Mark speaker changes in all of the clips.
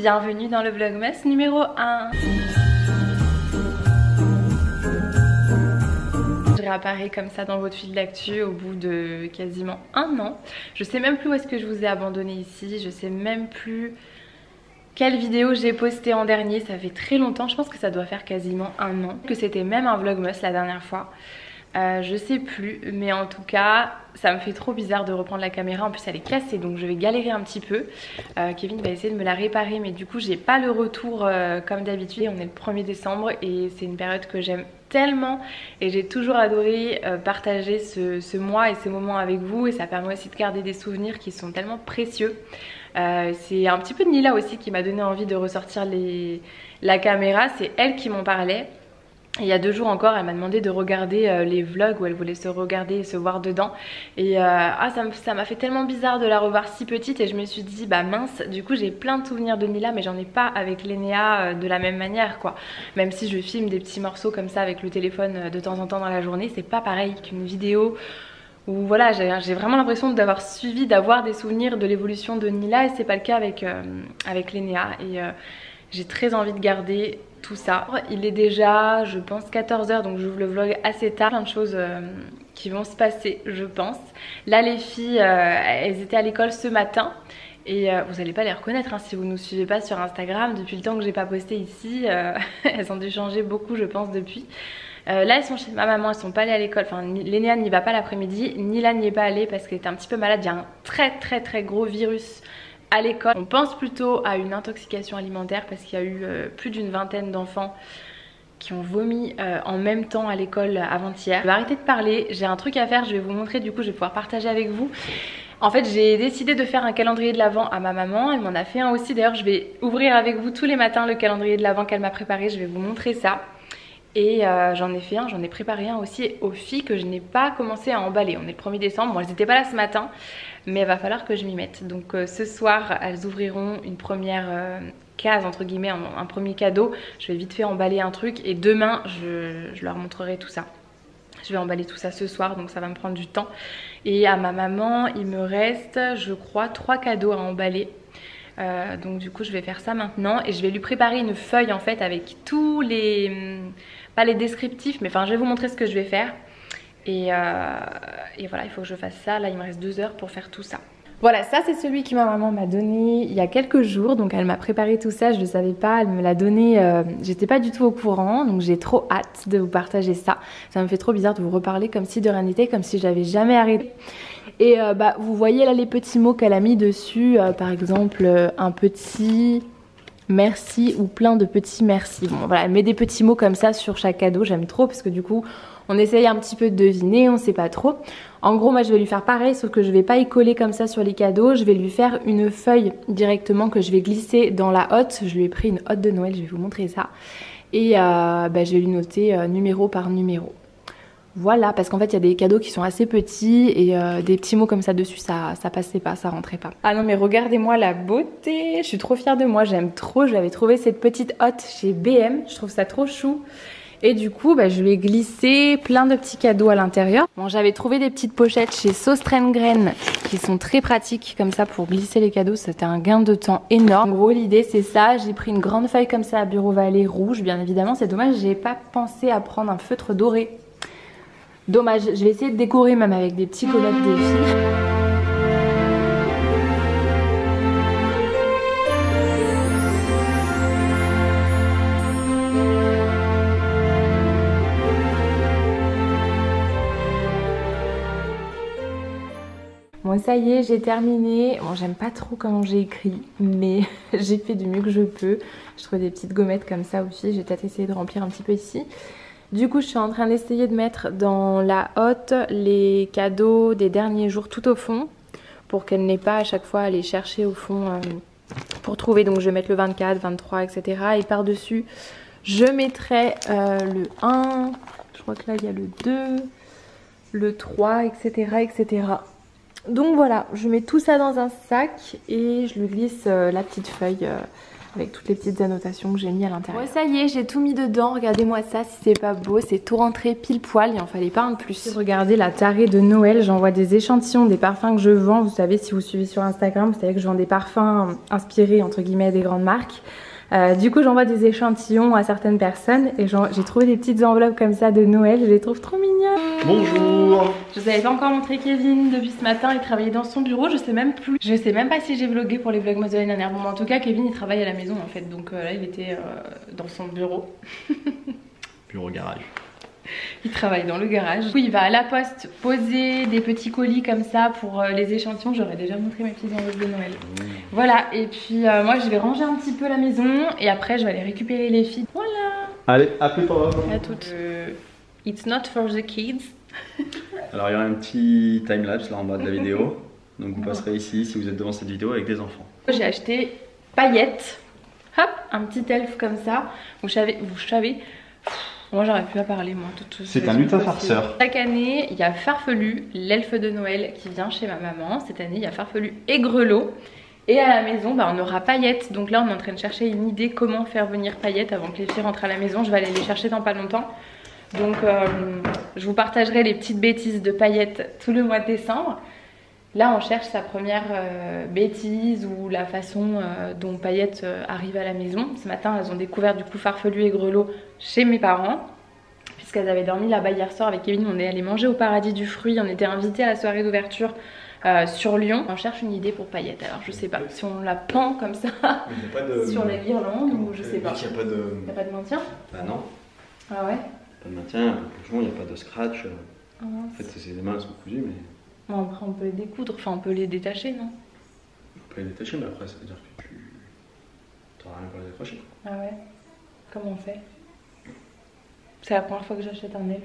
Speaker 1: bienvenue dans le Vlogmas numéro 1. Je réapparais comme ça dans votre fil d'actu au bout de quasiment un an. Je sais même plus où est-ce que je vous ai abandonné ici, je sais même plus quelle vidéo j'ai postée en dernier, ça fait très longtemps, je pense que ça doit faire quasiment un an. Que c'était même un Vlogmas la dernière fois. Je sais plus, mais en tout cas ça me fait trop bizarre de reprendre la caméra. En plus elle est cassée donc je vais galérer un petit peu. Kevin va essayer de me la réparer, mais du coup j'ai pas le retour comme d'habitude. On est le 1er décembre et c'est une période que j'aime tellement et j'ai toujours adoré partager ce mois et ces moments avec vous, et ça permet aussi de garder des souvenirs qui sont tellement précieux. C'est un petit peu de Nila aussi qui m'a donné envie de ressortir la caméra, c'est elle qui m'en parlait. Et il y a 2 jours encore, elle m'a demandé de regarder les vlogs où elle voulait se regarder et se voir dedans. Et ça m'a fait tellement bizarre de la revoir si petite, et je me suis dit bah mince, du coup j'ai plein de souvenirs de Nila mais j'en ai pas avec Lénéa de la même manière quoi. Même si je filme des petits morceaux comme ça avec le téléphone de temps en temps dans la journée, c'est pas pareil qu'une vidéo où voilà, j'ai vraiment l'impression d'avoir suivi, d'avoir des souvenirs de l'évolution de Nila, et c'est pas le cas avec Lénéa. Et j'ai très envie de garder tout ça. Il est déjà, je pense, 14 h, donc j'ouvre le vlog assez tard. Plein de choses qui vont se passer, je pense. Là, les filles, elles étaient à l'école ce matin. Et vous n'allez pas les reconnaître hein, si vous ne nous suivez pas sur Instagram. Depuis le temps que j'ai pas posté ici, elles ont dû changer beaucoup, je pense, depuis. Là, elles sont chez ma maman, elles sont pas allées à l'école. Enfin, Lénéa n'y va pas l'après-midi. Nila n'y est pas allée parce qu'elle était un petit peu malade. Il y a un très gros virus à l'école. On pense plutôt à une intoxication alimentaire parce qu'il y a eu plus d'une vingtaine d'enfants qui ont vomi en même temps à l'école avant-hier. Je vais arrêter de parler, j'ai un truc à faire, je vais vous montrer, du coup je vais pouvoir partager avec vous. En fait j'ai décidé de faire un calendrier de l'Avent à ma maman, elle m'en a fait un aussi. D'ailleurs je vais ouvrir avec vous tous les matins le calendrier de l'Avent qu'elle m'a préparé, je vais vous montrer ça. Et j'en ai fait un, j'en ai préparé un aussi aux filles que je n'ai pas commencé à emballer. On est le 1er décembre, moi elles n'étaient pas là ce matin, mais il va falloir que je m'y mette. Donc ce soir elles ouvriront une première case entre guillemets, un premier cadeau. Je vais vite fait emballer un truc et demain je leur montrerai tout ça. Je vais emballer tout ça ce soir, donc ça va me prendre du temps. Et à ma maman il me reste je crois 3 cadeaux à emballer. Donc du coup je vais faire ça maintenant et je vais lui préparer une feuille en fait avec tous les, pas les descriptifs, mais enfin je vais vous montrer ce que je vais faire. Et voilà, il faut que je fasse ça. Là il me reste 2 heures pour faire tout ça. Voilà, ça c'est celui que ma maman m'a donné il y a quelques jours. Donc elle m'a préparé tout ça, je ne le savais pas, elle me l'a donné, j'étais pas du tout au courant. Donc j'ai trop hâte de vous partager ça. Ça me fait trop bizarre de vous reparler comme si de rien n'était, comme si j'avais jamais arrêté. Et bah vous voyez là les petits mots qu'elle a mis dessus, par exemple un petit merci ou plein de petits merci. Bon voilà, elle met des petits mots comme ça sur chaque cadeau, j'aime trop parce que du coup on essaye un petit peu de deviner, on sait pas trop. En gros moi je vais lui faire pareil, sauf que je vais pas y coller comme ça sur les cadeaux, je vais lui faire une feuille directement que je vais glisser dans la hotte. Je lui ai pris une hotte de Noël, je vais vous montrer ça. Et bah, je vais lui noter numéro par numéro. Voilà, parce qu'en fait il y a des cadeaux qui sont assez petits et des petits mots comme ça dessus, ça passait pas, ça rentrait pas. Ah non mais regardez-moi la beauté, je suis trop fière de moi, j'aime trop. Je l'avais trouvé cette petite hotte chez BM, je trouve ça trop chou. Et du coup bah, je vais glisser plein de petits cadeaux à l'intérieur. Bon, j'avais trouvé des petites pochettes chez Sauce Graines qui sont très pratiques comme ça pour glisser les cadeaux, c'était un gain de temps énorme. En gros l'idée c'est ça, j'ai pris une grande feuille comme ça à Bureau Vallée rouge bien évidemment. C'est dommage, j'ai pas pensé à prendre un feutre doré. Dommage, je vais essayer de décorer même avec des petits gommettes des filles. Bon ça y est, j'ai terminé. Bon j'aime pas trop comment j'ai écrit, mais j'ai fait du mieux que je peux. Je trouve des petites gommettes comme ça aussi, j'ai peut-être essayé de remplir un petit peu ici. Du coup je suis en train d'essayer de mettre dans la hotte les cadeaux des derniers jours tout au fond, pour qu'elle n'ait pas à chaque fois à aller chercher au fond pour trouver. Donc je vais mettre le 24, 23 etc. Et par dessus je mettrai le 1, je crois que là il y a le 2, le 3 etc. Donc voilà, je mets tout ça dans un sac et je lui glisse la petite feuille avec toutes les petites annotations que j'ai mis à l'intérieur. Ouais, ça y est, j'ai tout mis dedans. Regardez-moi ça, si c'est pas beau, c'est tout rentré pile poil, il en fallait pas un de plus. Regardez la tarée de Noël, j'envoie des échantillons des parfums que je vends. Vous savez, si vous suivez sur Instagram, vous savez que je vends des parfums inspirés entre guillemets des grandes marques. Du coup j'envoie des échantillons à certaines personnes et j'ai trouvé des petites enveloppes comme ça de Noël, je les trouve trop mignonnes.
Speaker 2: Bonjour.
Speaker 1: Je vous avais pas encore montré Kevin depuis ce matin, il travaillait dans son bureau, je sais même pas si j'ai vlogué pour les vlogmas de l'année dernière. Bon, en tout cas Kevin il travaille à la maison en fait, donc là il était dans son bureau.
Speaker 2: Bureau garage.
Speaker 1: Il travaille dans le garage. Du coup, il va à la poste poser des petits colis comme ça pour les échantillons. J'aurais déjà montré mes petites enveloppes de Noël. Voilà, et puis moi je vais ranger un petit peu la maison et après je vais aller récupérer les filles. Voilà.
Speaker 2: Allez, à plus tard.
Speaker 1: À toutes. It's not for the kids.
Speaker 2: Alors il y aura un petit timelapse là en bas de la vidéo. Donc vous passerez ici si vous êtes devant cette vidéo avec des enfants.
Speaker 1: J'ai acheté paillettes. Hop, un petit elfe comme ça. Vous savez. Moi j'aurais pu pas parler moi.
Speaker 2: C'est un lutin farceur.
Speaker 1: Chaque année il y a Farfelu, l'elfe de Noël qui vient chez ma maman. Cette année il y a Farfelu et Grelot. Et à la maison on aura Paillettes. Donc là on est en train de chercher une idée comment faire venir Paillettes avant que les filles rentrent à la maison. Je vais aller les chercher dans pas longtemps. Donc je vous partagerai les petites bêtises de Paillettes tout le mois de décembre. Là on cherche sa première bêtise ou la façon dont Paillettes arrive à la maison. Ce matin elles ont découvert du coup Farfelu et Grelot chez mes parents. Puisqu'elles avaient dormi là-bas hier soir avec Kevin, on est allé manger au Paradis du Fruit. On était invités à la soirée d'ouverture sur Lyon. On cherche une idée pour Paillettes. Alors je sais pas si on la pend comme ça sur la guirlande ou je sais pas.
Speaker 2: Il n'y a pas de...
Speaker 1: Il n'y a pas de maintien?
Speaker 2: Bah non.
Speaker 1: Ah ouais?
Speaker 2: Pas de maintien, franchement il n'y a pas de scratch.
Speaker 1: Ah,
Speaker 2: en fait les mains elles sont cousues mais...
Speaker 1: Bon, après on peut les découdre, enfin on peut les détacher, non?
Speaker 2: On peut les détacher mais après ça veut dire que tu n'auras rien pour les décrocher.
Speaker 1: Ah ouais? Comment on fait? C'est la première fois que j'achète un elfe.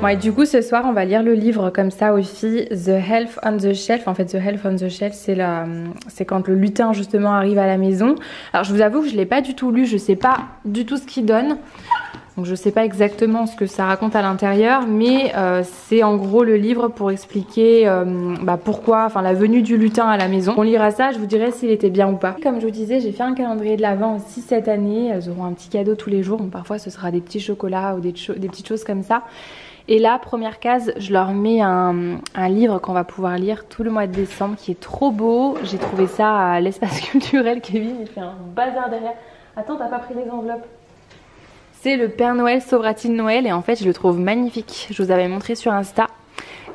Speaker 1: Bon, et du coup ce soir on va lire le livre comme ça aussi, The Elf on the Shelf. En fait The Elf on the Shelf c'est quand le lutin justement arrive à la maison. Alors je vous avoue que je l'ai pas du tout lu, je sais pas du tout ce qu'il donne. Donc je sais pas exactement ce que ça raconte à l'intérieur, mais c'est en gros le livre pour expliquer pourquoi, enfin la venue du lutin à la maison. On lira ça, je vous dirai s'il était bien ou pas. Comme je vous disais, j'ai fait un calendrier de l'Avent aussi cette année. Elles auront un petit cadeau tous les jours, donc parfois ce sera des petits chocolats ou des petites choses comme ça. Et là, première case, je leur mets un livre qu'on va pouvoir lire tout le mois de décembre qui est trop beau. J'ai trouvé ça à l'espace culturel. Kevin, il fait un bazar derrière. Attends, t'as pas pris les enveloppes? C'est le Père Noël sauvera-t-il Noël? Et en fait, je le trouve magnifique. Je vous avais montré sur Insta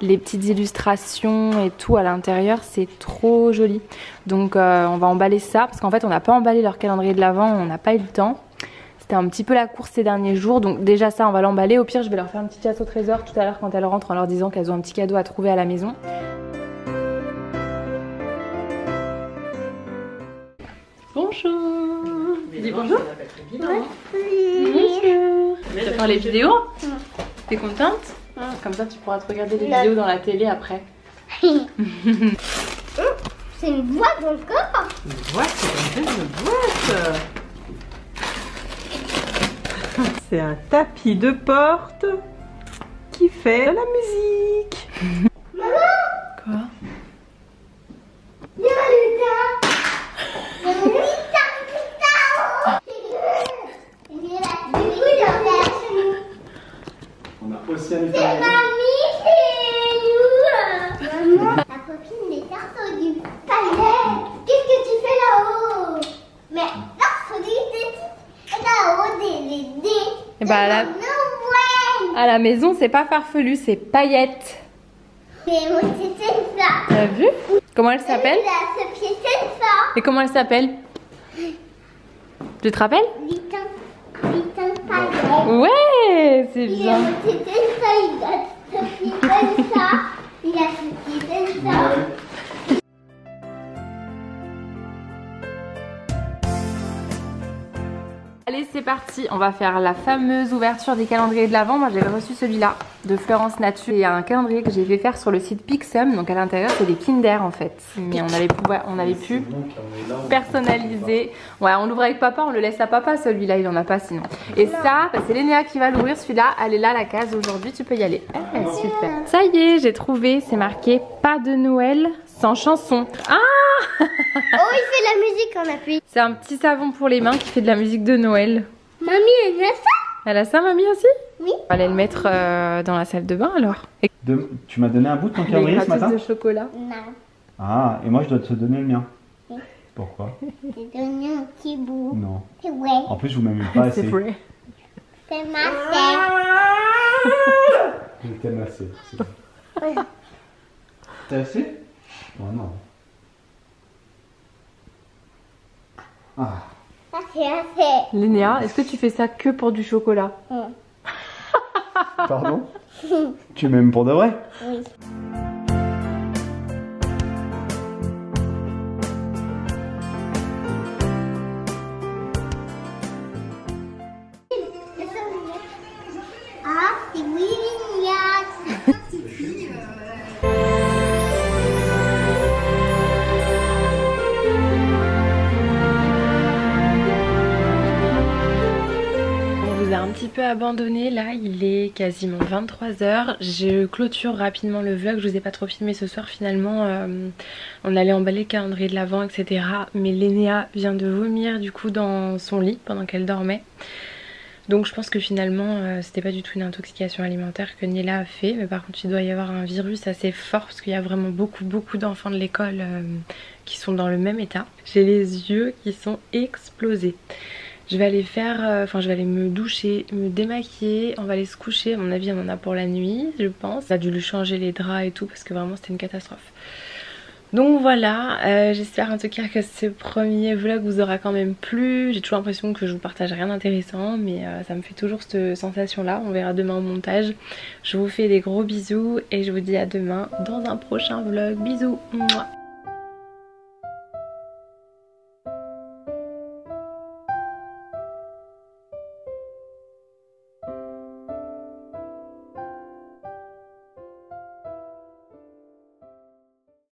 Speaker 1: les petites illustrations et tout à l'intérieur. C'est trop joli. Donc, on va emballer ça parce qu'en fait, on n'a pas emballé leur calendrier de l'Avent. On n'a pas eu le temps. C'était un petit peu la course ces derniers jours, donc déjà ça on va l'emballer. Au pire je vais leur faire une petite chasse au trésor tout à l'heure quand elles rentrent en leur disant qu'elles ont un petit cadeau à trouver à la maison. Bonjour. Dis bonjour. Bonjour. Tu vas faire les vidéos? T'es contente? Comme ça tu pourras te regarder les vidéos dans la télé après.
Speaker 3: C'est une boîte encore?
Speaker 4: Une boîte, c'est une boîte. C'est un tapis de porte qui fait de la musique.
Speaker 3: Maman!
Speaker 1: Quoi?
Speaker 3: Il y a un lutin! Il y a un lutin!
Speaker 2: On a aussi un
Speaker 3: C'est
Speaker 2: lutin.
Speaker 3: mamie chez nous! Maman, ta copine est sortie du palais. Qu'est-ce que tu fais là-haut? Mais sortie du là-haut des
Speaker 1: Et bah à la maison c'est pas Farfelu, c'est Paillettes.
Speaker 3: Mais moi c'est ça.
Speaker 1: T'as vu? Comment elle s'appelle?
Speaker 3: Ce pied c'est ça.
Speaker 1: Et comment elle s'appelle? Tu te rappelles?
Speaker 3: Lutin Paillettes.
Speaker 1: Ouais, c'est
Speaker 3: Il
Speaker 1: bien.
Speaker 3: a c'était ça, il a ce pied ça. Il a ce pied ça.
Speaker 1: Allez c'est parti, on va faire la fameuse ouverture des calendriers de l'Avent. Moi j'avais reçu celui-là, de Florence Nature. Il y a un calendrier que j'ai fait faire sur le site Pixum. Donc à l'intérieur c'est des Kinder en fait. Mais on avait pu personnaliser. Ouais, on l'ouvre avec papa, on le laisse à papa celui-là, il en a pas sinon. Et ça, c'est Lénéa qui va l'ouvrir celui-là. Elle est là la case aujourd'hui, tu peux y aller. Ah, super. Ça y est, j'ai trouvé, c'est marqué pas de Noël sans chanson. Ah
Speaker 3: Oh, il fait de la musique en appui.
Speaker 1: c'est un petit savon pour les mains qui fait de la musique de Noël.
Speaker 3: Mamie, elle a ça?
Speaker 1: Elle a ça, mamie aussi?
Speaker 3: Oui.
Speaker 1: On va aller le mettre dans la salle de bain alors. Et
Speaker 2: Tu m'as donné un bout de ton calendrier ce matin?
Speaker 1: de chocolat.
Speaker 3: Non.
Speaker 2: Ah, et moi je dois te donner le mien.
Speaker 3: Oui.
Speaker 2: Pourquoi?
Speaker 3: J'ai donné un petit bout.
Speaker 2: Non.
Speaker 3: C'est vrai.
Speaker 2: En plus, je vous m'aimez pas assez.
Speaker 1: C'est vrai.
Speaker 3: C'est ma sœur.
Speaker 2: Je t'aime assez. T'as assez? Oh non. Ah.
Speaker 3: Ça, c'est assez.
Speaker 1: Lénéa, est-ce que tu fais ça que pour du chocolat?
Speaker 2: Pardon? Tu m'aimes pour de vrai?
Speaker 3: Oui. Ah, c'est William.
Speaker 1: On vous a un petit peu abandonné, là il est quasiment 23 h. Je clôture rapidement le vlog, je vous ai pas trop filmé ce soir finalement. On allait emballer le calendrier de l'Avent etc. Mais Lénéa vient de vomir du coup dans son lit pendant qu'elle dormait. Donc je pense que finalement c'était pas du tout une intoxication alimentaire que Niela a fait. Mais par contre il doit y avoir un virus assez fort parce qu'il y a vraiment beaucoup d'enfants de l'école qui sont dans le même état. J'ai les yeux qui sont explosés. Je vais aller faire, je vais aller me doucher, me démaquiller, on va aller se coucher, à mon avis on en a pour la nuit je pense. On a dû lui changer les draps et tout parce que vraiment c'était une catastrophe. Donc voilà, j'espère en tout cas que ce premier vlog vous aura quand même plu. J'ai toujours l'impression que je vous partage rien d'intéressant mais ça me fait toujours cette sensation là. On verra demain au montage. Je vous fais des gros bisous et je vous dis à demain dans un prochain vlog. Bisous. Mouah.